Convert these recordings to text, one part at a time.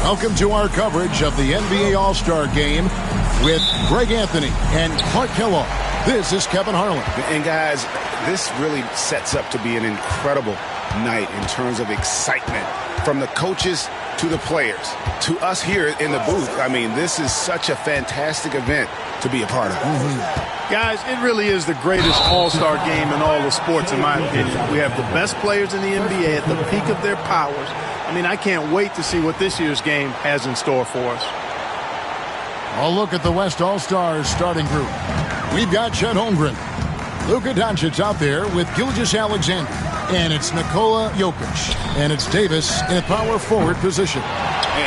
Welcome to our coverage of the NBA All-Star Game with Greg Anthony and Clark Kellogg. This is Kevin Harlan. And guys, this really sets up to be an incredible night in terms of excitement from the coaches to the players to us here in the booth. I mean, this is such a fantastic event to be a part of. Guys, it really is the greatest all-star game in all the sports, in my opinion. We have the best players in the NBA at the peak of their powers. I mean, I can't wait to see what this year's game has in store for us. I'll look at the West All-Stars starting group. We've got Chet Holmgren. Luka Doncic out there with Gilgeous-Alexander. And it's Nikola Jokic. And it's Davis in a power forward position.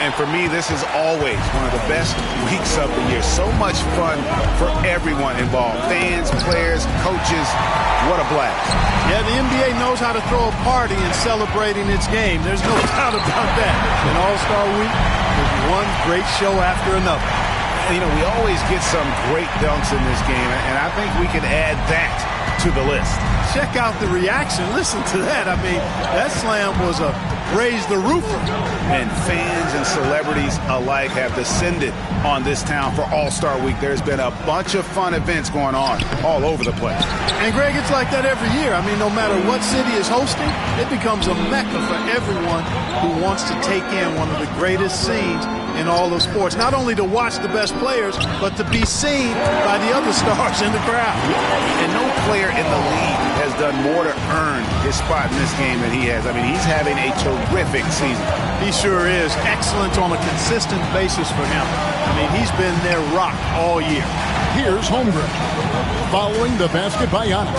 And for me, this is always one of the best weeks of the year. So much fun for everyone involved. Fans, players, coaches. What a blast. Yeah, the NBA knows how to throw a party in celebrating its game. There's no doubt about that. An All-Star Week is one great show after another. And, you know, we always get some great dunks in this game, and I think we can add that to the list. Check out the reaction. Listen to that. I mean, that slam was a raise the roofer. And fans and celebrities alike have descended on this town for All-Star Week. There's been a bunch of fun events going on all over the place. And, Greg, it's like that every year. I mean, no matter what city is hosting, it becomes a mecca for everyone who wants to take in one of the greatest scenes in all of sports. Not only to watch the best players, but to be seen by the other stars in the crowd. And no player in the league has done more to earn his spot in this game than he has. I mean, he's having a terrific season. He sure is. Excellent on a consistent basis for him. I mean, he's been their rock all year. Here's Holmgren. Following the basket by Giannis.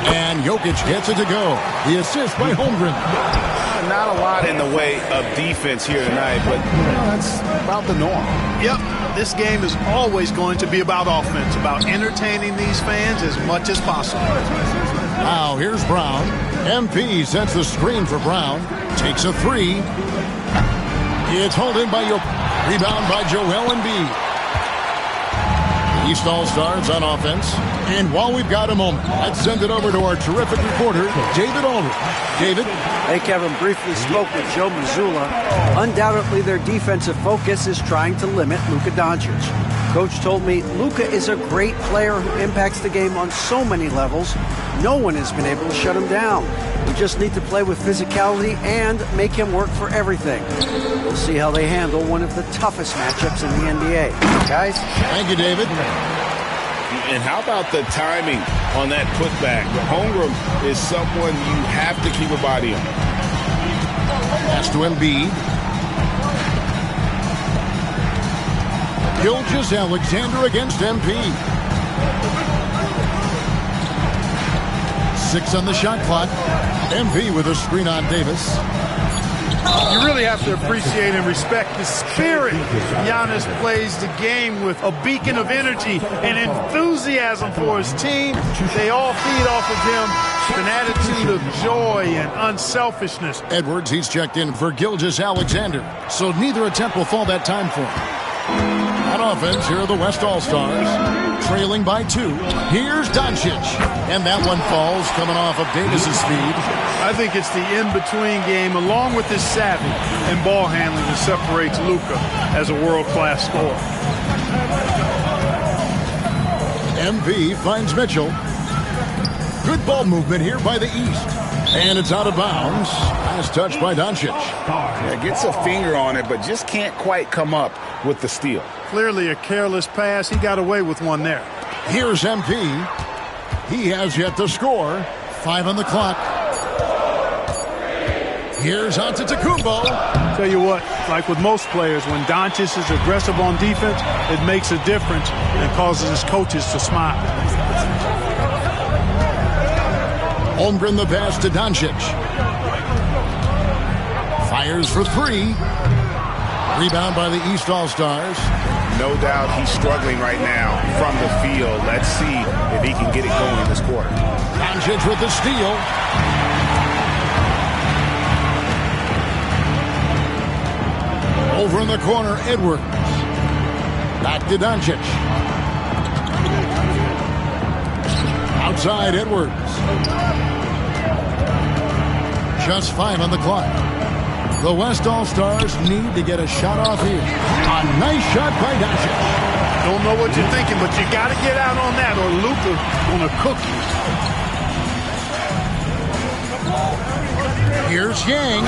And Jokic gets it to go. The assist by Holmgren. Not a lot in the way of defense here tonight, but that's about the norm. Yep, this game is always going to be about offense, about entertaining these fans as much as possible. Now here's Brown. MP sets the screen for Brown. Takes a three. It's hauled in by Jokic. Rebound by Joel Embiid. East All-Stars on offense. And while we've got a moment, let's send it over to our terrific reporter, David Aldridge. David? Hey, Kevin, briefly spoke with Joe Mazzulla. Undoubtedly, their defensive focus is trying to limit Luka Doncic. Coach told me Luka is a great player who impacts the game on so many levels. No one has been able to shut him down. We just need to play with physicality and make him work for everything. We'll see how they handle one of the toughest matchups in the NBA. Guys? Thank you, David. And how about the timing on that putback? Holmgren is someone you have to keep a body on. Pass to Embiid. Gilgeous-Alexander against MP. 6 on the shot clock. MP with a screen on Davis. You really have to appreciate and respect the spirit Giannis plays the game with, a beacon of energy and enthusiasm for his team. They all feed off of him, an attitude of joy and unselfishness. Edwards, he's checked in for Gilgeous-Alexander, so neither attempt will fall that time for him. On offense, here are the West All-Stars, trailing by 2. Here's Doncic, and that one falls coming off of Davis's speed. I think it's the in-between game, along with his savvy and ball handling, that separates Luka as a world-class scorer. MP finds Mitchell. Good ball movement here by the East. And it's out of bounds. Last touch by Doncic. Yeah, gets a finger on it, but just can't quite come up with the steal. Clearly a careless pass. He got away with one there. Here's MP. He has yet to score. 5 on the clock. Here's Antetokounmpo. Tell you what, like with most players, when Doncic is aggressive on defense, it makes a difference and causes his coaches to smile. Holmgren the pass to Doncic. Fires for 3. Rebound by the East All-Stars. No doubt he's struggling right now from the field. Let's see if he can get it going in this quarter. Doncic with the steal. Over in the corner, Edwards. Back to Doncic. Outside, Edwards. Just 5 on the clock. The West All-Stars need to get a shot off here. A nice shot by Doncic. Don't know what you're thinking, but you got to get out on that or Luka gonna cook you. Here's Yang.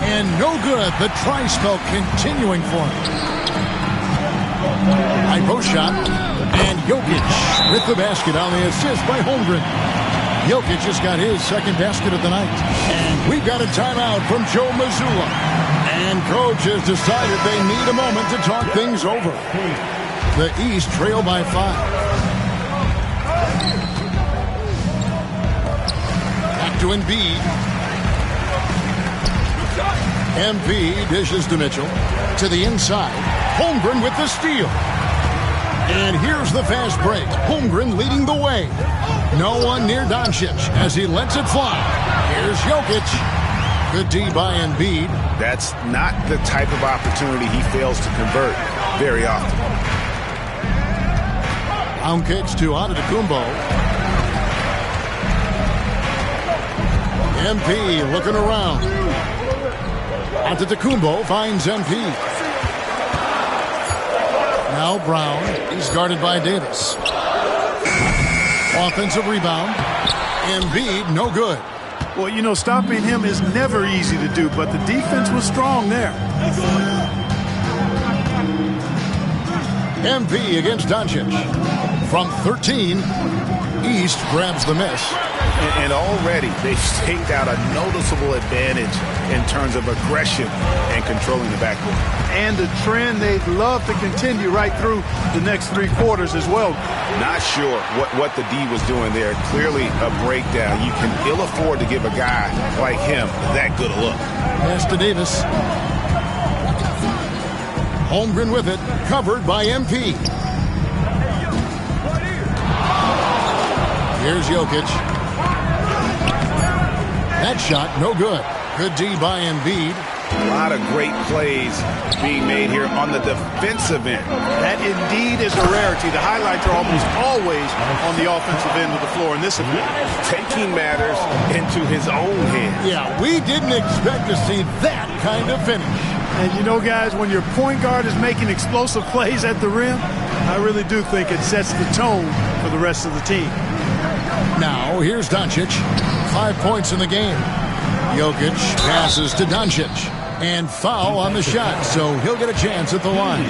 And no good. The tri-spell continuing for him. High post shot. And Jokic with the basket on the assist by Holmgren. Jokic just got his second basket of the night. And we've got a timeout from Joe Mazzulla. And coach has decided they need a moment to talk things over. The East trail by 5. Back to Embiid. MP dishes to Mitchell. To the inside. Holmgren with the steal. And here's the fast break. Holmgren leading the way. No one near Doncic as he lets it fly. Here's Jokic. Good D by Embiid. That's not the type of opportunity he fails to convert very often. Round kicks to Antetokounmpo. MP looking around. Antetokounmpo finds MP. Now Brown. He's guarded by Davis. Offensive rebound. Embiid, no good. Well, you know, stopping him is never easy to do, but the defense was strong there. MP against Doncic. From 13, East grabs the miss. And already they've staked out a noticeable advantage in terms of aggression and controlling the backcourt. And a trend they'd love to continue right through the next 3 quarters as well. Not sure what the D was doing there. Clearly a breakdown. You can ill afford to give a guy like him that good a look. Pass to Davis. Holmgren with it, covered by MP. Here's Jokic. That shot, no good. Good D by Embiid. A lot of great plays being made here on the defensive end. That indeed is a rarity. The highlights are almost always on the offensive end of the floor in this event. Taking matters into his own hands. Yeah, we didn't expect to see that kind of finish. And you know, guys, when your point guard is making explosive plays at the rim, I really do think it sets the tone for the rest of the team. Now, here's Doncic. 5 points in the game. Jokic passes to Doncic. And foul on the shot, so he'll get a chance at the line.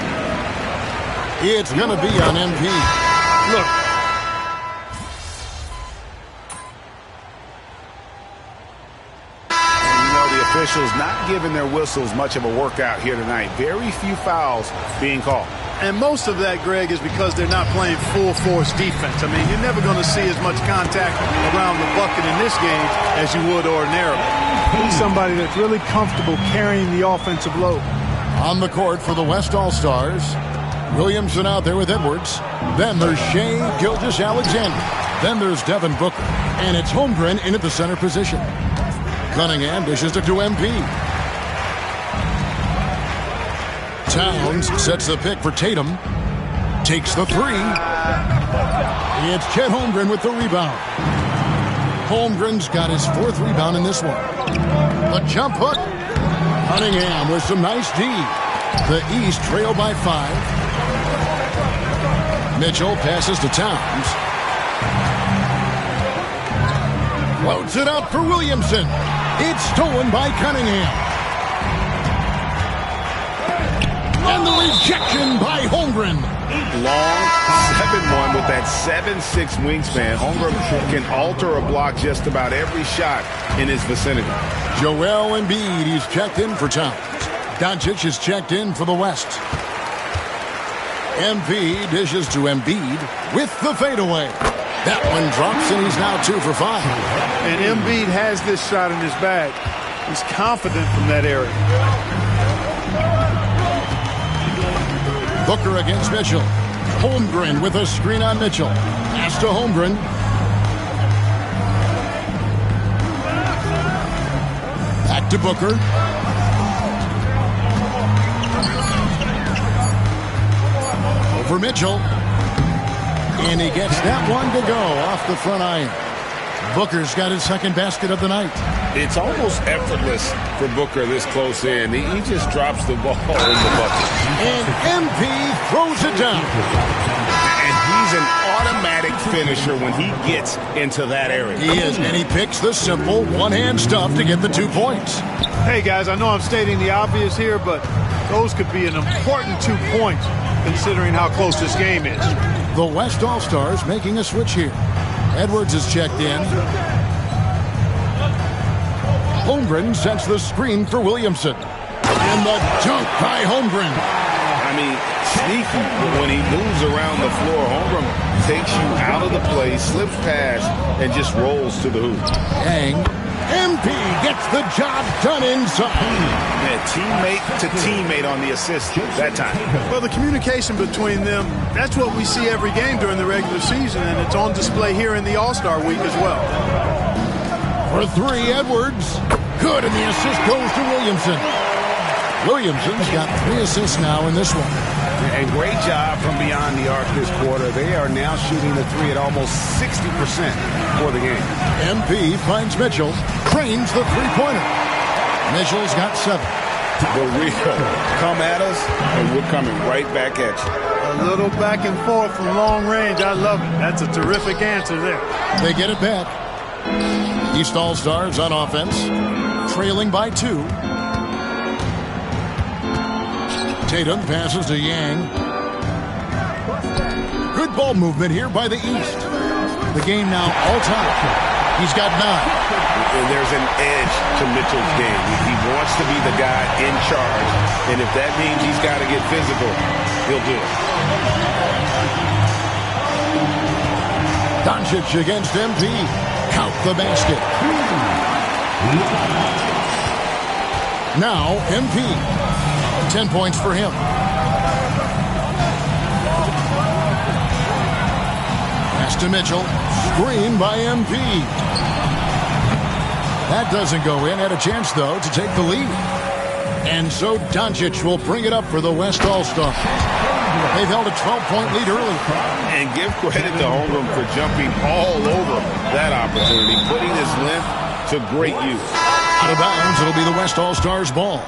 It's going to be on MP. Look. You know, the officials not giving their whistles much of a workout here tonight. Very few fouls being called. And most of that, Greg, is because they're not playing full-force defense. I mean, you're never going to see as much contact around the bucket in this game as you would ordinarily. He's somebody that's really comfortable carrying the offensive load. On the court for the West All-Stars, Williamson out there with Edwards. Then there's Shai Gilgeous-Alexander. Then there's Devin Booker. And it's Holmgren in at the center position. Cunningham dishes it to MP. Towns sets the pick for Tatum. Takes the 3. It's Chet Holmgren with the rebound. Holmgren's got his 4th rebound in this one. A jump hook. Cunningham with some nice D. The East trail by 5. Mitchell passes to Towns. Floats it up for Williamson. It's stolen by Cunningham. And the rejection by Holmgren. Long 7-1 with that 7'6" wingspan. Holmgren can alter a block just about every shot in his vicinity. Joel Embiid, he's checked in for Towns. Doncic is checked in for the West. MP dishes to Embiid with the fadeaway. That one drops, and he's now 2 for 5. And Embiid has this shot in his bag. He's confident from that area. Booker against Mitchell. Holmgren with a screen on Mitchell. Pass to Holmgren. Back to Booker. Over Mitchell. And he gets that one to go off the front iron. Booker's got his second basket of the night. It's almost effortless for Booker this close in. He just drops the ball in the bucket. And MP throws it down. And he's an automatic finisher when he gets into that area. He is, and he picks the simple one-hand stuff to get the 2 points. Hey, guys, I know I'm stating the obvious here, but those could be an important 2 points considering how close this game is. The West All-Stars making a switch here. Edwards is checked in. Holmgren sets the screen for Williamson. And the dunk by Holmgren. I mean, sneaky, but when he moves around the floor, Holmgren takes you out of the play, slips past, and just rolls to the hoop. Yang. MP gets the job done inside. Yeah, teammate to teammate on the assist that time. Well, the communication between them, that's what we see every game during the regular season, and it's on display here in the All-Star week as well. For 3, Edwards. Good, and the assist goes to Williamson. Williamson's got 3 assists now in this one. And great job from beyond the arc this quarter. They are now shooting the 3 at almost 60% for the game. MP finds Mitchell, trains the three-pointer. Mitchell's got 7. The real come at us, and we're coming right back at you. A little back and forth from long range. I love it. That's a terrific answer there. They get it back. East All-Stars on offense, trailing by 2. Tatum passes to Yang. Good ball movement here by the East. The game now all-time. He's got 9. And there's an edge to Mitchell's game. He wants to be the guy in charge, and if that means he's got to get physical, he'll do it. Doncic against MP. Count the basket. Now MP. 10 points for him. Pass to Mitchell. Screen by MP. That doesn't go in. Had a chance, though, to take the lead. And so Doncic will bring it up for the West All-Star. They've held a 12-point lead early. And give credit to Holmgren for jumping all over that opportunity, putting his length to great use. Out of bounds, it'll be the West All-Stars ball.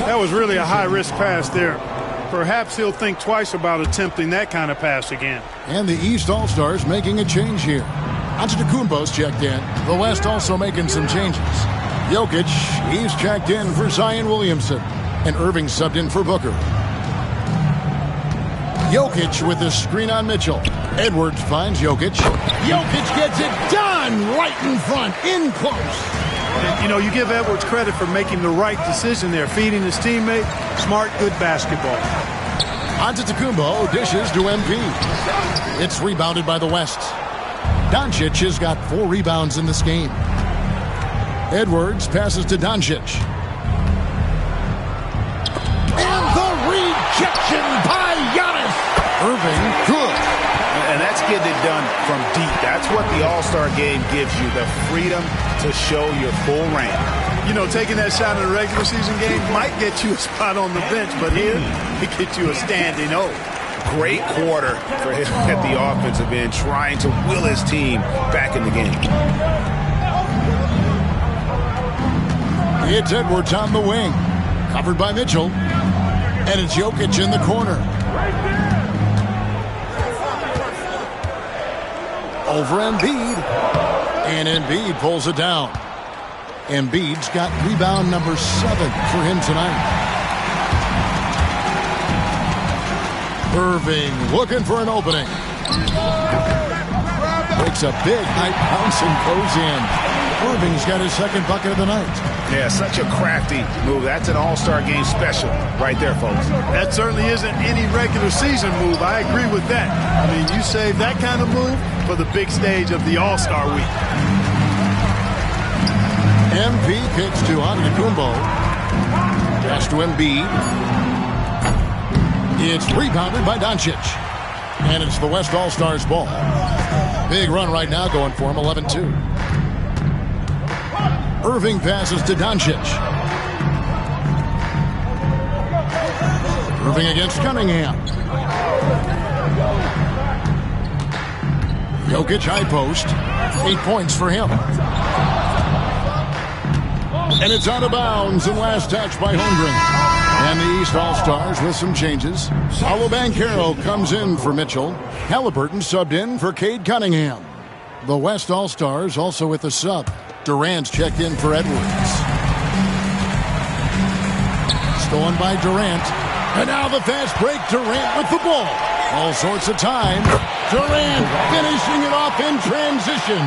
That was really a high-risk pass there. Perhaps he'll think twice about attempting that kind of pass again. And the East All-Stars making a change here. Antetokounmpo's checked in. The West also making some changes. Jokic, he's checked in for Zion Williamson. And Irving subbed in for Booker. Jokic with the screen on Mitchell. Edwards finds Jokic. Jokic gets it done right in front, in close. You know, you give Edwards credit for making the right decision there, feeding his teammate. Smart, good basketball. Antetokounmpo dishes to MP. It's rebounded by the West. Doncic has got 4 rebounds in this game. Edwards passes to Doncic. And the rejection by Giannis. Irving, good. And that's getting it done from deep. That's what the All-Star game gives you, the freedom to show your full range. You know, taking that shot in a regular season game might get you a spot on the bench, but here, it gets you a standing O. Great quarter for him at the offensive end, trying to will his team back in the game. It's Edwards on the wing. Covered by Mitchell. And it's Jokic in the corner. Over Embiid. And Embiid pulls it down. Embiid's got rebound number 7 for him tonight. Irving looking for an opening. Makes a big high bounce and goes in. Irving's got his 2nd bucket of the night. Yeah, such a crafty move. That's an All-Star game special right there, folks. That certainly isn't any regular season move. I agree with that. I mean, you save that kind of move for the big stage of the All-Star week. MP kicks to Antetokounmpo. Pass to Embiid. It's rebounded by Doncic. And it's the West All-Stars ball. Big run right now going for him, 11-2. Irving passes to Doncic. Irving against Cunningham. Jokic high post. 8 points for him. And it's out of bounds and last touch by Holmgren. And the East All-Stars with some changes. Paolo Banchero comes in for Mitchell. Halliburton subbed in for Cade Cunningham. The West All-Stars also with a sub. Durant's checked in for Edwards. Stolen by Durant. And now the fast break. Durant with the ball. All sorts of time. Durant finishing it off in transition.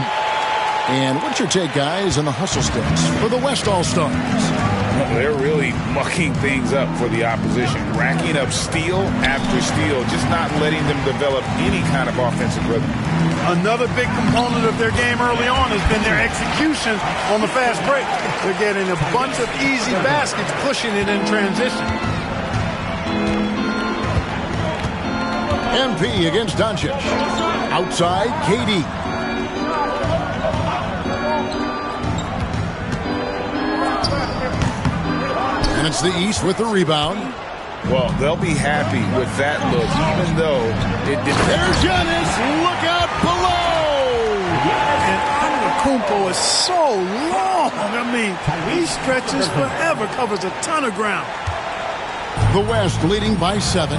And what's your take, guys, on the hustle steps for the West All-Stars? They're really mucking things up for the opposition, racking up steal after steal, just not letting them develop any kind of offensive rhythm. Another big component of their game early on has been their execution on the fast break. They're getting a bunch of easy baskets, pushing it in transition. MP against Doncic. Outside, KD. And it's the East with the rebound. Well, they'll be happy with that look, even though it didn't. There's Giannis. Look out below. And Antetokounmpo is so long. I mean, he stretches forever, covers a ton of ground. The West leading by 7.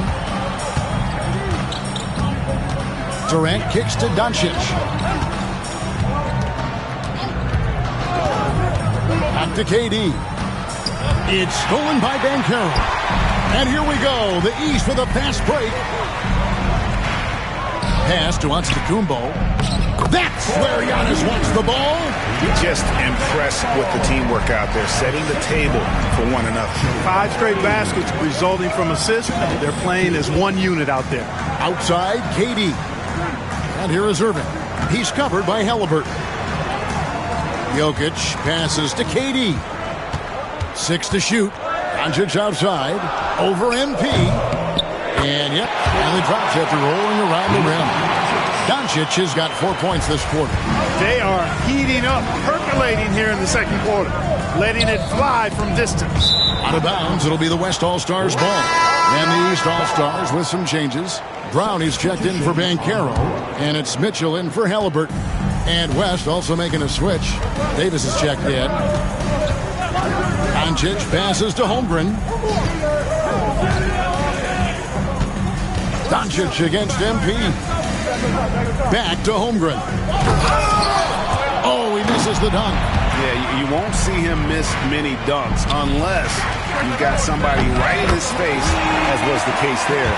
Durant kicks to Doncic. Back to KD. It's stolen by Banchero. And here we go. The East with a fast break. Pass to Antetokounmpo. That's where Giannis wants the ball. Just impressed with the teamwork out there, setting the table for one another. 5 straight baskets resulting from assists. They're playing as one unit out there. Outside, KD. And here is Irving. He's covered by Halliburton. Jokic passes to KD. 6 to shoot. Doncic outside. Over MP. And yep, finally drops after rolling around the rim. Doncic has got 4 points this quarter. They are heating up, percolating here in the second quarter, letting it fly from distance. Out of bounds, it'll be the West All-Stars ball. And the East All-Stars with some changes. Brown is checked in for Banchero. And it's Mitchell in for Halliburton. And West also making a switch. Davis is checked in. Doncic passes to Holmgren. Doncic against MP. Back to Holmgren. Oh, he misses the dunk. Yeah, you won't see him miss many dunks unless you've got somebody right in his face, as was the case there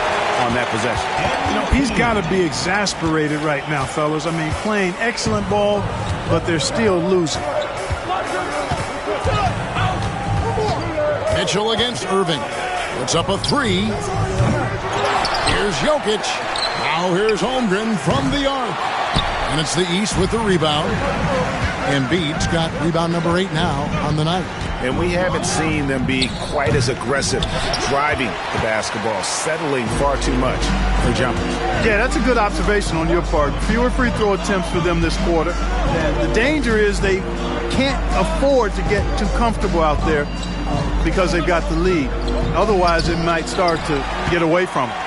on that possession. You know, he's got to be exasperated right now, fellas. I mean, playing excellent ball, but they're still losing. Mitchell against Irving. It's up a 3. Here's Jokic. Now here's Holmgren from the arc. And it's the East with the rebound. Embiid's got rebound number 8 now on the night. And we haven't seen them be quite as aggressive, driving the basketball, settling far too much for jumpers. Yeah, that's a good observation on your part. Fewer free throw attempts for them this quarter. And the danger is they can't afford to get too comfortable out there because they've got the lead. Otherwise, it might start to get away from them.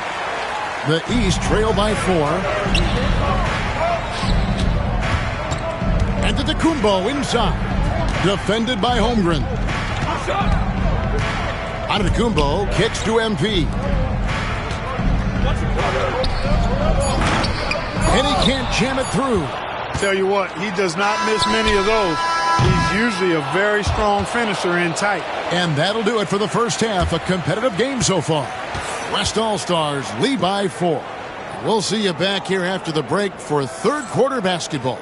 The East trail by 4. And Antetokounmpo inside. Defended by Holmgren. Antetokounmpo kicks to MP. And he can't jam it through. Tell you what, he does not miss many of those. He's usually a very strong finisher in tight. And that'll do it for the first half. A competitive game so far. West All-Stars lead by 4. We'll see you back here after the break for third quarter basketball.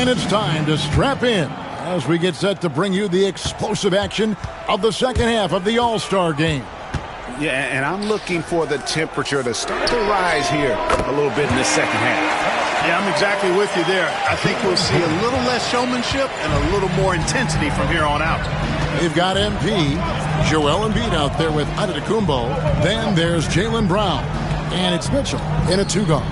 And it's time to strap in as we get set to bring you the explosive action of the second half of the All-Star game. Yeah, and I'm looking for the temperature to start to rise here a little bit in this second half. Yeah, I'm exactly with you there. I think we'll see a little less showmanship and a little more intensity from here on out. They've got MP, Joel Embiid out there with Antetokounmpo. Then there's Jaylen Brown. And it's Mitchell in a two-guard.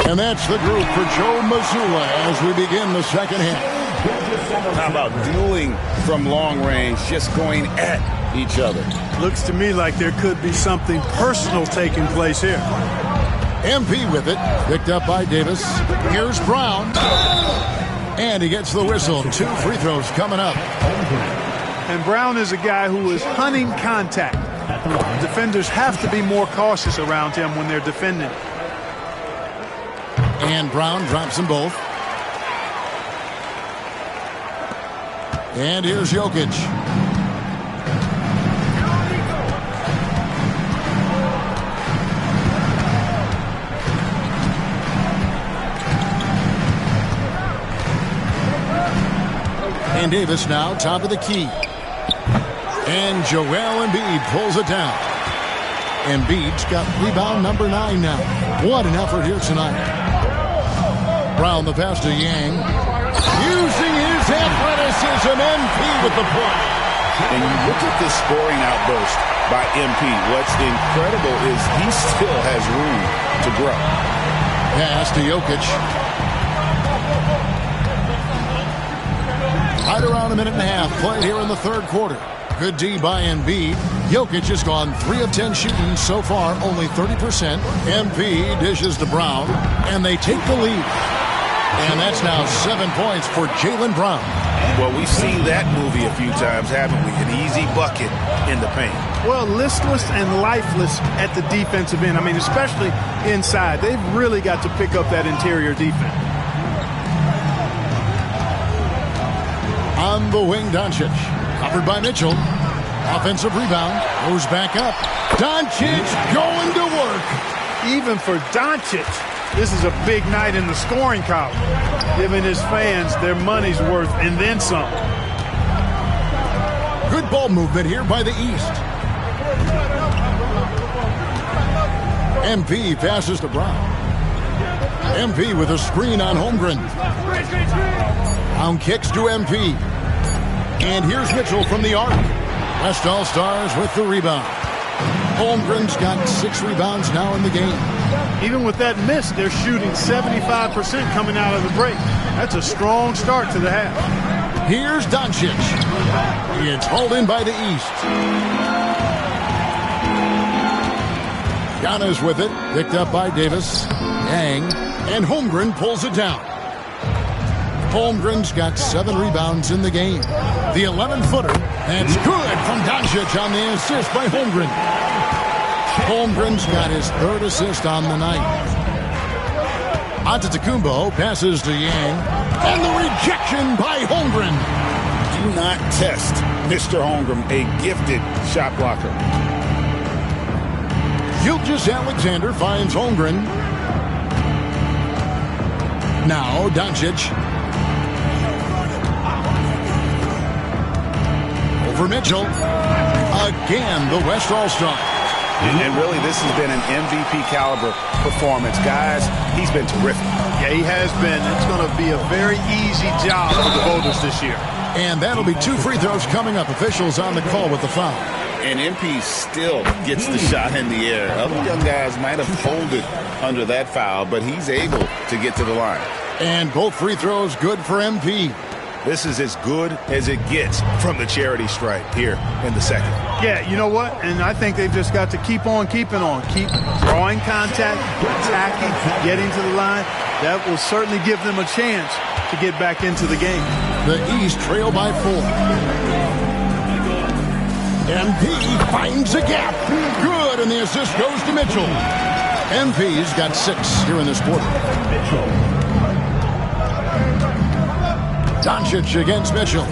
And that's the group for Joe Mazzulla as we begin the second half. How about dueling from long range, just going at each other? Looks to me like there could be something personal taking place here. MP with it, picked up by Davis. Here's Brown. And he gets the whistle. 2 free throws coming up. And Brown is a guy who is hunting contact. Defenders have to be more cautious around him when they're defending. And Brown drops them both. And here's Jokic. And Davis now top of the key. And Joel Embiid pulls it down. Embiid's got rebound number 9 now. What an effort here tonight. Brown the pass to Yang. Using his athleticism, MP with the point. And you look at this scoring outburst by MP. What's incredible is he still has room to grow. Pass to Jokic. Right around a minute and a half played here in the third quarter. Good D by Embiid. Jokic has gone 3 of 10 shooting so far, only 30%. MP dishes to Brown, and they take the lead. And that's now 7 points for Jaylen Brown. Well, we've seen that movie a few times, haven't we? An easy bucket in the paint. Well, listless and lifeless at the defensive end. I mean, especially inside. They've really got to pick up that interior defense. On the wing, Doncic. Covered by Mitchell. Offensive rebound. Goes back up. Doncic going to work. Even for Doncic, this is a big night in the scoring column, giving his fans their money's worth and then some. Good ball movement here by the East. MP passes to Brown. MP with a screen on Holmgren. Brown kicks to MP. And here's Mitchell from the arc. West All-Stars with the rebound. Holmgren's got 6 rebounds now in the game. Even with that miss, they're shooting 75% coming out of the break. That's a strong start to the half. Here's Doncic. It's hauled in by the East. Giannis with it. Picked up by Davis. Yang. And Holmgren pulls it down. Holmgren's got 7 rebounds in the game. The 11-footer. That's good from Doncic on the assist by Holmgren. Holmgren's got his 3rd assist on the night. Antetokounmpo passes to Yang. And the rejection by Holmgren. Do not test Mr. Holmgren, a gifted shot blocker. Gilgeous-Alexander finds Holmgren. Now Doncic. For Mitchell. Again, the West All-Star. And really, this has been an MVP caliber performance. Guys, he's been terrific. Yeah, he has been. It's going to be a very easy job for the voters this year. And that'll be 2 free throws coming up. Officials on the call with the foul. And MP still gets the shot in the air. Other young guys might have folded under that foul, but he's able to get to the line. And both free throws good for MP. This is as good as it gets from the charity stripe here in the second. Yeah, you know what? And I think they've just got to keep on keeping on. Keep drawing contact, attacking, getting to the line. That will certainly give them a chance to get back into the game. The East trail by 4. MP finds a gap. Good, and the assist goes to Mitchell. MP's got 6 here in this quarter. Doncic against Mitchell.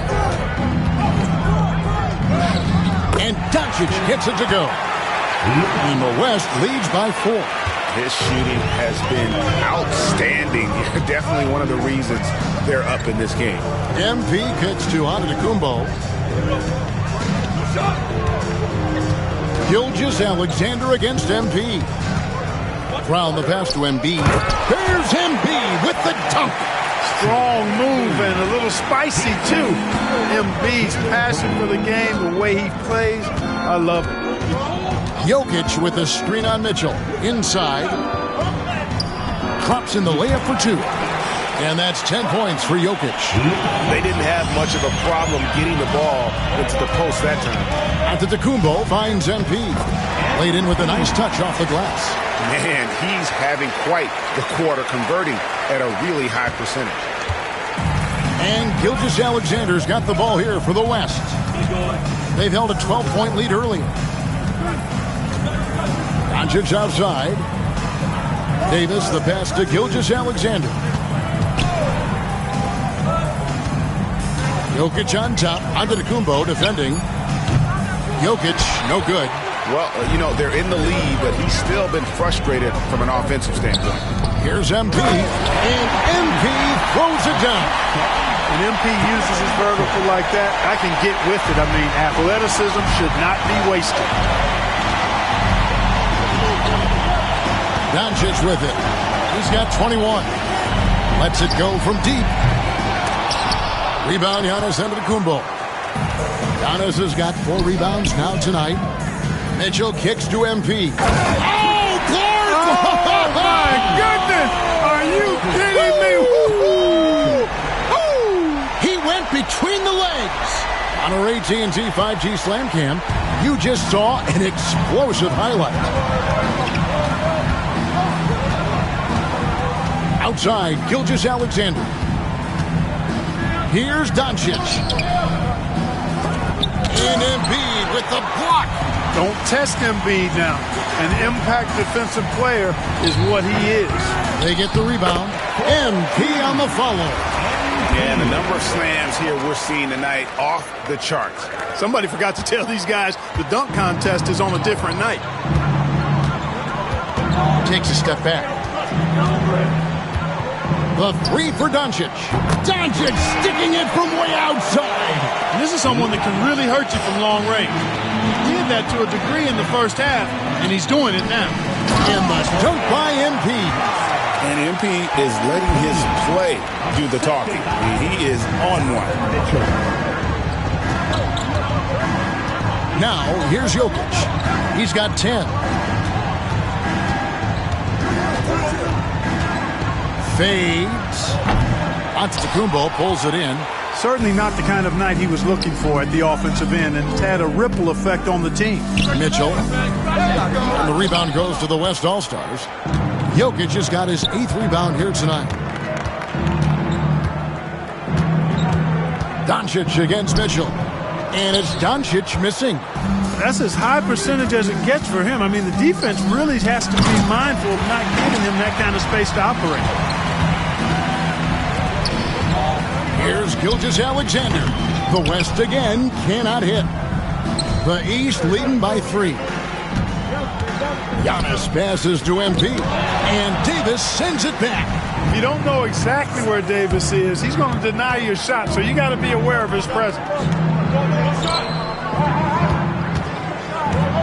And Doncic gets it to go. And the West leads by 4. His shooting has been outstanding. Definitely one of the reasons they're up in this game. MP kicks to Antetokounmpo. Gilgeous-Alexander against MP. Round the pass to Embiid. Here's Embiid with the dunk. Strong move and a little spicy, too. Embiid's passion for the game, the way he plays, I love it. Jokic with a screen on Mitchell. Inside. Drops in the layup for two. And that's 10 points for Jokic. They didn't have much of a problem getting the ball into the post that time. Antetokounmpo finds MP. Laid in with a nice touch off the glass. Man, he's having quite the quarter, converting at a really high percentage. And Gilgeous-Alexander's got the ball here for the West. They've held a 12-point lead earlier. Doncic outside. Davis, the pass to Gilgeous-Alexander. Jokic on top. Antetokounmpo defending. Jokic, no good. Well, you know, they're in the lead, but he's still been frustrated from an offensive standpoint. Here's MP, and MP throws it down. When MP uses his vertical like that, I can get with it. I mean, athleticism should not be wasted. Doncic with it. He's got 21. Lets it go from deep. Rebound, Giannis Antetokounmpo. Giannis has got 4 rebounds now tonight. Mitchell kicks to MP. Oh, Clark! Oh, my goodness! Are you kidding me? He went between the legs. On our AT&T 5G Slam Cam, you just saw an explosive highlight. Outside, Gilgeous-Alexander. Here's Doncic. And Embiid with the block. Don't test Embiid now. An impact defensive player is what he is. They get the rebound. MP on the follow. Yeah, the number of slams here we're seeing tonight off the charts. Somebody forgot to tell these guys the dunk contest is on a different night. Takes a step back. The three for Doncic. Doncic sticking it from way outside. And this is someone that can really hurt you from long range. He did that to a degree in the first half, and he's doing it now. And the dunk by MP. And MP is letting his play do the talking. He is on one. Now, here's Jokic. He's got 10. Fades. Antetokounmpo pulls it in. Certainly not the kind of night he was looking for at the offensive end, and it's had a ripple effect on the team. Mitchell. And the rebound goes to the West All-Stars. Jokic has got his 8th rebound here tonight. Doncic against Mitchell. And it's Doncic missing. That's as high percentage as it gets for him. I mean, the defense really has to be mindful of not giving him that kind of space to operate. Here's Gilgeous-Alexander. The West again cannot hit. The East leading by 3. Giannis passes to MP. And Davis sends it back. If you don't know exactly where Davis is, he's going to deny your shot, so you got to be aware of his presence.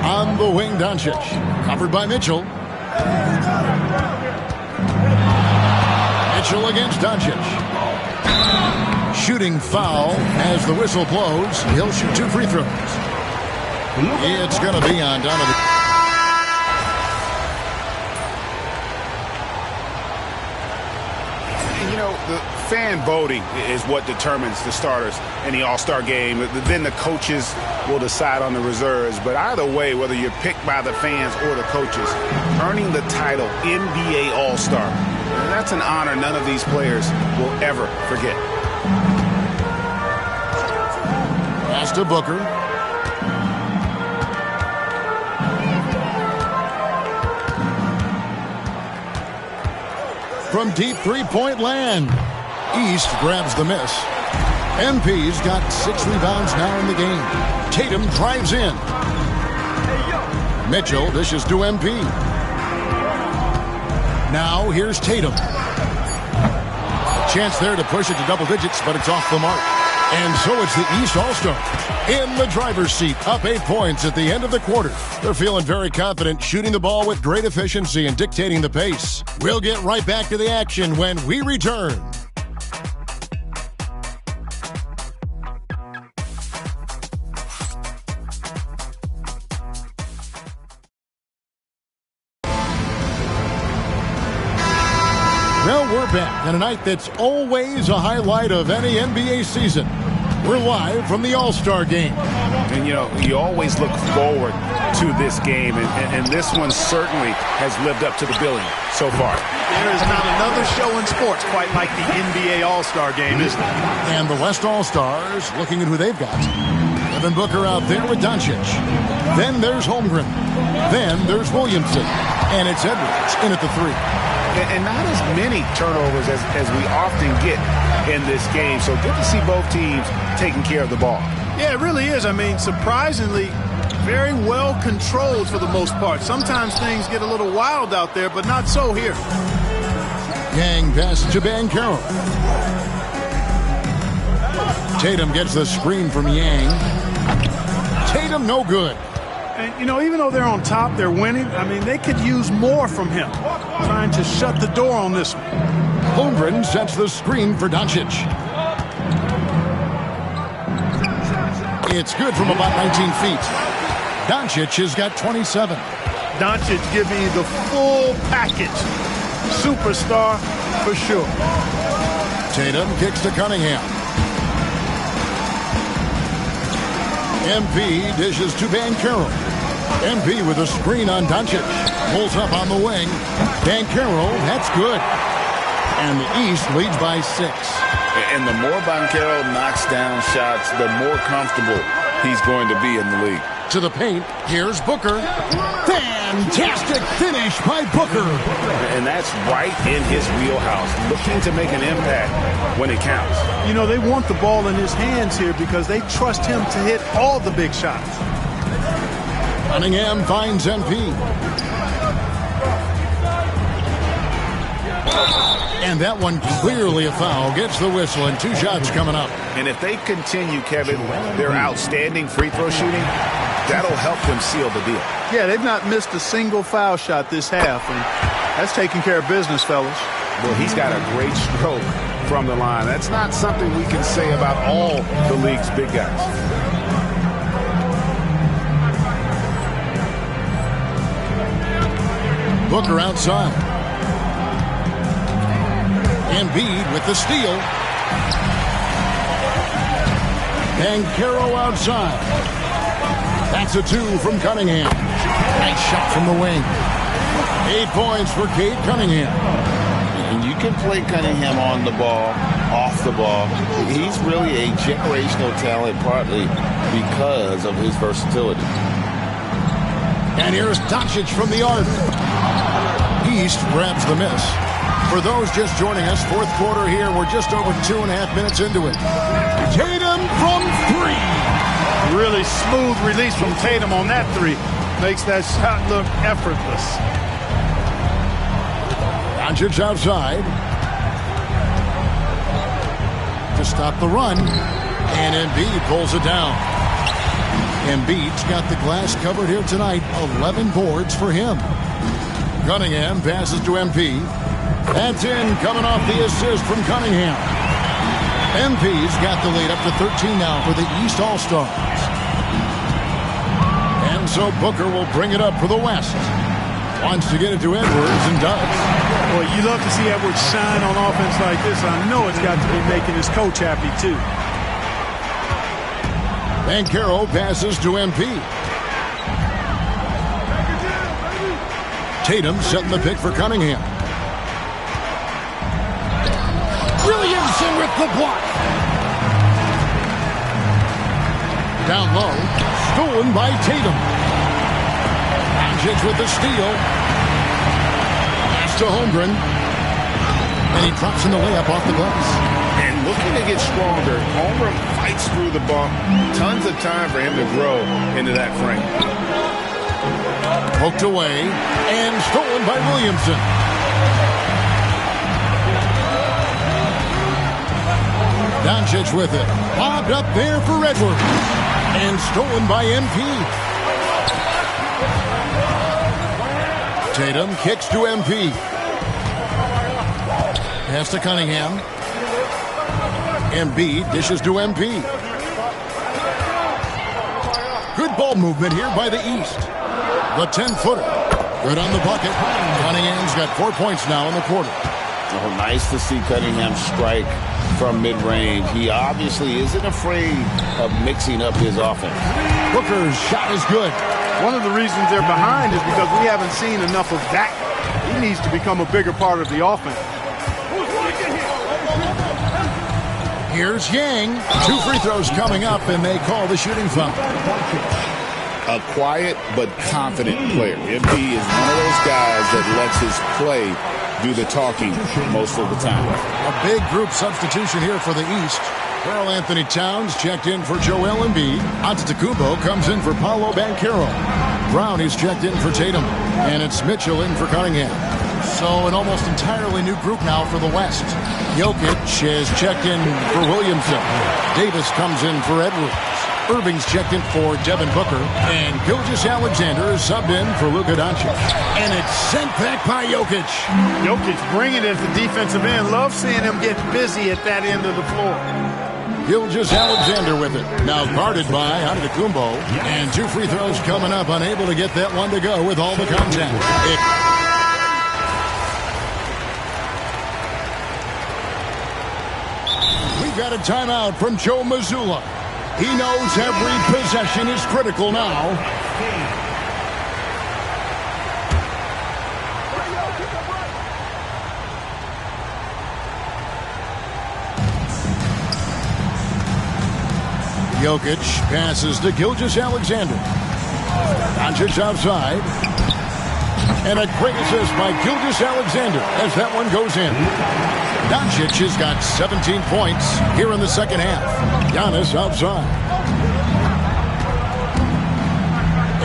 On the wing, Doncic. Covered by Mitchell. Mitchell against Doncic. Shooting foul as the whistle blows. He'll shoot 2 free throws. It's going to be on Donovan. You know, the fan voting is what determines the starters in the All-Star game. Then the coaches will decide on the reserves. But either way, whether you're picked by the fans or the coaches, earning the title NBA All-Star, that's an honor none of these players will ever forget. Pass to Booker. From deep three-point land. East grabs the miss. MP's got 6 rebounds now in the game. Tatum drives in. Mitchell dishes to MP. Now here's Tatum. Chance there to push it to double digits, but it's off the mark. And so it's the East All-Stars in the driver's seat, up 8 points at the end of the quarter. They're feeling very confident, shooting the ball with great efficiency and dictating the pace. We'll get right back to the action when we return. Well, we're back on a night that's always a highlight of any NBA season. We're live from the All-Star game. And, you know, you always look forward to this game, and this one certainly has lived up to the billing so far. There is not another show in sports quite like the NBA All-Star game, is there? And the West All-Stars looking at who they've got. Devin Booker out there with Doncic. Then there's Holmgren. Then there's Williamson. And it's Edwards in at the 3. And not as many turnovers as we often get in this game. So good to see both teams taking care of the ball. Yeah, it really is. I mean, surprisingly, very well controlled for the most part. Sometimes things get a little wild out there, but not so here. Yang passes to Banchero. Tatum gets the screen from Yang. Tatum no good. And, you know, even though they're on top, they're winning. I mean, they could use more from him. Trying to shut the door on this one. Holmgren sets the screen for Doncic. It's good from about 19 feet. Doncic has got 27. Doncic giving you the full package. Superstar for sure. Tatum kicks to Cunningham. MP dishes to Banchero. MP with a screen on Doncic. Pulls up on the wing. Banchero, that's good. And the East leads by 6. And the more Banchero knocks down shots, the more comfortable he's going to be in the league. To the paint, here's Booker. Fantastic finish by Booker. And that's right in his wheelhouse, looking to make an impact when it counts. You know, they want the ball in his hands here because they trust him to hit all the big shots. Cunningham finds MP. And that one clearly a foul. Gets the whistle and 2 shots coming up. And if they continue, Kevin, their outstanding free throw shooting, that'll help them seal the deal. Yeah, they've not missed a single foul shot this half, and that's taking care of business, fellas. Well, he's got a great stroke from the line. That's not something we can say about all the league's big guys. Booker outside. Embiid with the steal. Banchero outside. That's a 2 from Cunningham. Nice shot from the wing. 8 points for Cade Cunningham. And you can play Cunningham on the ball, off the ball. He's really a generational talent, partly because of his versatility. And here's Doncic from the arc. East grabs the miss. For those just joining us, fourth quarter here. We're just over 2.5 minutes into it. Tatum from 3. Really smooth release from Tatum on that 3. Makes that shot look effortless. Doncic outside. To stop the run. And Embiid pulls it down. Embiid's got the glass covered here tonight. 11 boards for him. Cunningham passes to MP. That's in, coming off the assist from Cunningham. MP's got the lead up to 13 now for the East All-Stars. And so Booker will bring it up for the West. Wants to get it to Edwards and does. Well, you love to see Edwards shine on offense like this. I know it's got to be making his coach happy, too. Banchero passes to MP. Tatum setting the pick for Cunningham. Williamson with the block. Down low. Stolen by Tatum. Doncic with the steal. Pass to Holmgren. And he drops in the layup off the glass. And looking to get stronger, Holmgren fights through the bump. Tons of time for him to grow into that frame. Poked away and stolen by Williamson. Doncic with it. Lobbed up there for Edwards. And stolen by MP. Tatum kicks to MP. Pass to Cunningham. Embiid dishes to MP. Good ball movement here by the East. The 10-footer. Good on the bucket. Cunningham's got 4 points now in the quarter. Oh, nice to see Cunningham strike from mid-range. He obviously isn't afraid of mixing up his offense. Booker's shot is good. One of the reasons they're behind is because we haven't seen enough of that. He needs to become a bigger part of the offense. Here's Yang. 2 free throws coming up, and they call the shooting foul. A quiet but confident player. MP is one of those guys that lets his play do the talking most of the time. A big group substitution here for the East. Karl Anthony Towns checked in for Joel Embiid. Antetokounmpo comes in for Paolo Banchero. Brown is checked in for Tatum. And it's Mitchell in for Cunningham. So an almost entirely new group now for the West. Jokic is checked in for Williamson. Davis comes in for Edwards. Irving's checked in for Devin Booker. And Gilgeous-Alexander is subbed in for Luka Doncic. And it's sent back by Jokic. Jokic bringing it at the defensive end. Love seeing him get busy at that end of the floor. Gilgeous-Alexander with it. Now guarded by Antetokounmpo. And 2 free throws coming up. Unable to get that one to go with all the contact. We've got a timeout from Joe Mazzulla. He knows every possession is critical now. Jokic passes to Gilgeous-Alexander. Doncic outside. And a great assist by Gilgeous-Alexander as that one goes in. Doncic has got 17 points here in the second half. Giannis outside.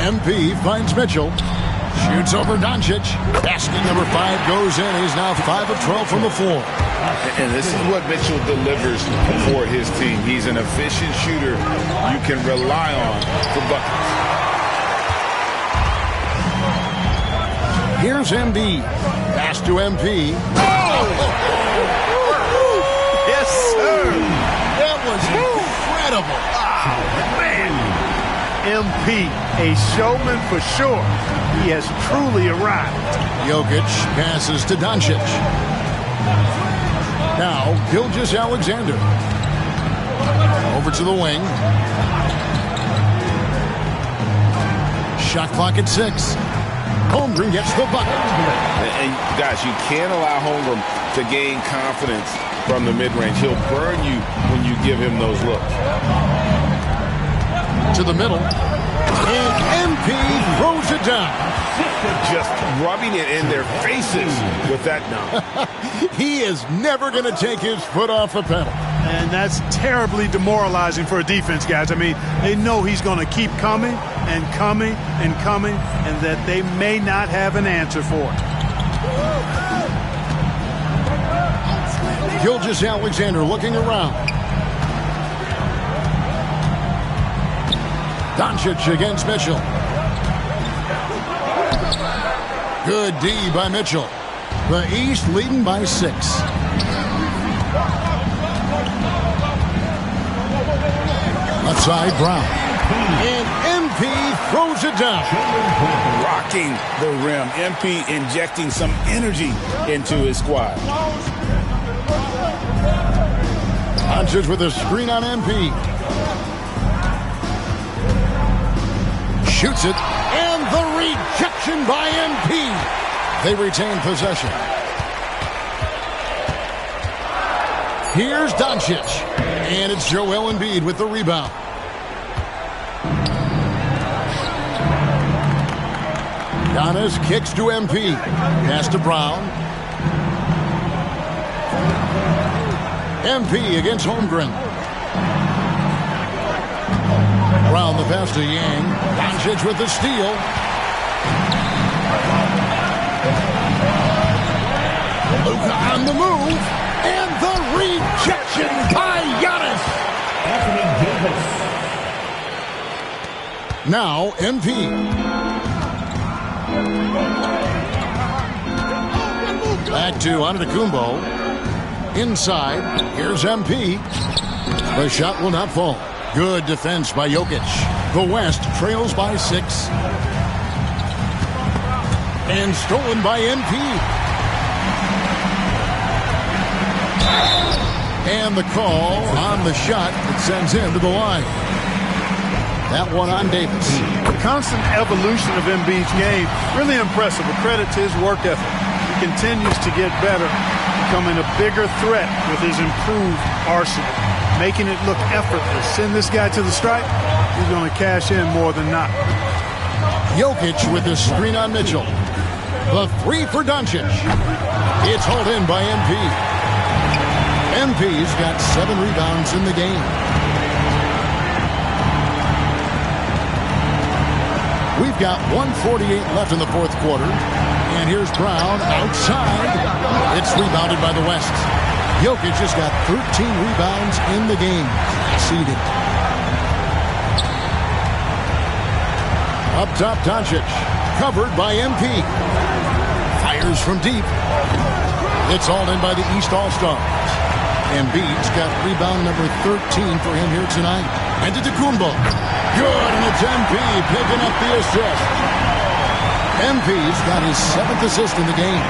MP finds Mitchell. Shoots over Doncic. Basket number 5 goes in. He's now 5 of 12 from the floor. And this is what Mitchell delivers for his team. He's an efficient shooter you can rely on for buckets. Here's Embiid. Pass to MP. Yes, sir. That was incredible. Man. MP, a showman for sure. He has truly arrived. Jokic passes to Doncic. Now, Gilgeous-Alexander. Over to the wing. Shot clock at 6. Holmgren gets the bucket. And guys, you can't allow Holmgren to gain confidence from the mid-range. He'll burn you when you give him those looks. To the middle. And MP throws it down. Just rubbing it in their faces with that dunk. He is never going to take his foot off the pedal. And that's terribly demoralizing for a defense, guys. I mean, they know he's going to keep coming and coming and coming, and that they may not have an answer for it. Gilgeous-Alexander looking around. Doncic against Mitchell. Good D by Mitchell. The East leading by 6. Outside Brown. And MP throws it down. Rocking the rim. MP injecting some energy into his squad. Doncic with a screen on MP. Shoots it. And the rejection by MP. They retain possession. Here's Doncic. And it's Joel Embiid with the rebound. Giannis kicks to MP. Pass to Brown. MP against Holmgren. Brown the pass to Yang. Doncic with the steal. Luka on the move. And the rejection by Giannis. Now, MP. Back to Antetokounmpo. Inside. Here's MP. The shot will not fall. Good defense by Jokic. The West trails by 6. And stolen by MP. And the call on the shot that sends him to the line. That one on Davis. The constant evolution of Embiid's game, really impressive. A credit to his work ethic. He continues to get better, becoming a bigger threat with his improved arsenal, making it look effortless. Send this guy to the stripe, he's going to cash in more than not. Jokic with the screen on Mitchell. The 3 for Doncic. It's hauled in by MP. MP's got 7 rebounds in the game. We've got 1:48 left in the fourth quarter. And here's Brown outside. It's rebounded by the West. Jokic has got 13 rebounds in the game. Seeded. Up top, Doncic. Covered by MP. Fires from deep. It's all in by the East All-Stars. Embiid's got rebound number 13 for him here tonight. And to Antetokounmpo. Good, and it's MP picking up the assist. MP's got his 7th assist in the game.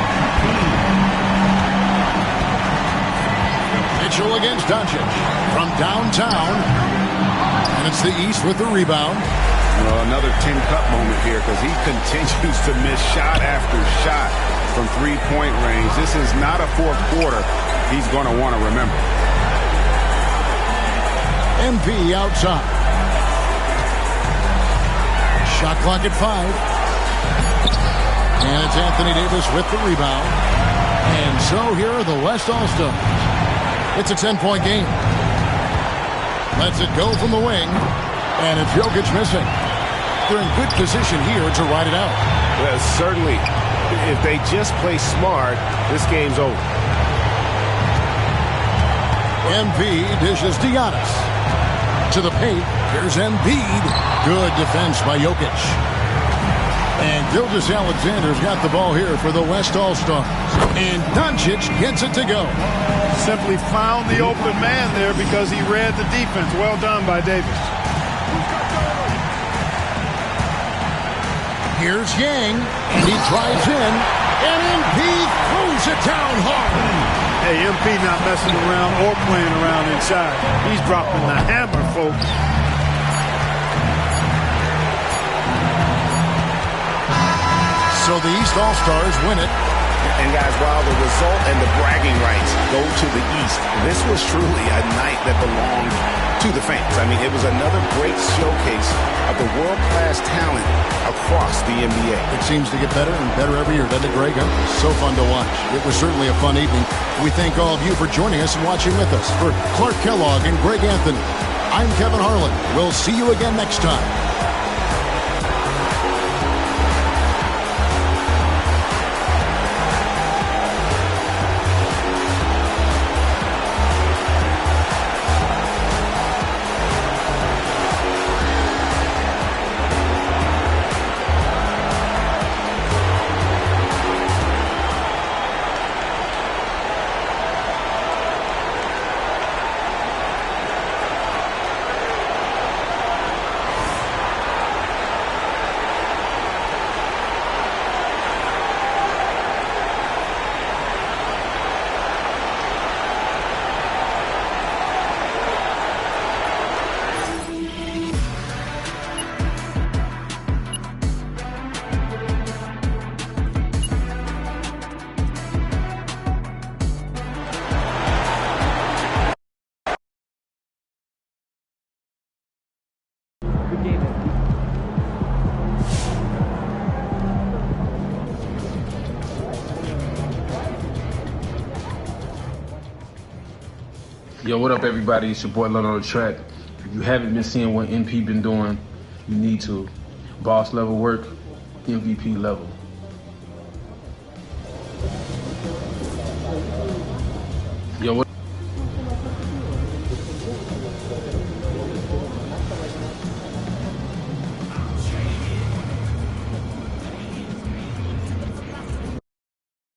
Mitchell against Doncic from downtown. And it's the East with the rebound. Well, another tin cup moment here because he continues to miss shot after shot from three-point range. This is not a fourth quarter he's going to want to remember. MP outside. Shot clock at 5. And it's Anthony Davis with the rebound. And so here are the West All-Stars. It's a 10-point game. Lets it go from the wing. And it's Jokic missing. They're in good position here to ride it out. Well, certainly, if they just play smart, this game's over. MP dishes to Giannis. To the paint, here's Embiid. Good defense by Jokic. And Gilgeous-Alexander's got the ball here for the West All-Stars. And Doncic gets it to go. Simply found the open man there because he read the defense. Well done by Davis. Here's Yang, and he drives in, and MP throws it down hard. Hey, MP not messing around or playing around inside. He's dropping the hammer, folks. So the East All-Stars win it. And guys, while the result and the bragging rights go to the East, this was truly a night that belonged to the fans. I mean, it was another great showcase of the world-class talent across the NBA. It seems to get better and better every year, doesn't it, Greg? So fun to watch. It was certainly a fun evening. We thank all of you for joining us and watching with us. For Clark Kellogg and Greg Anthony, I'm Kevin Harlan. We'll see you again next time. Yo, what up, everybody? It's your boy, Lund on the track. If you haven't been seeing what MP been doing, you need to. Boss level work, MVP level. Yo, what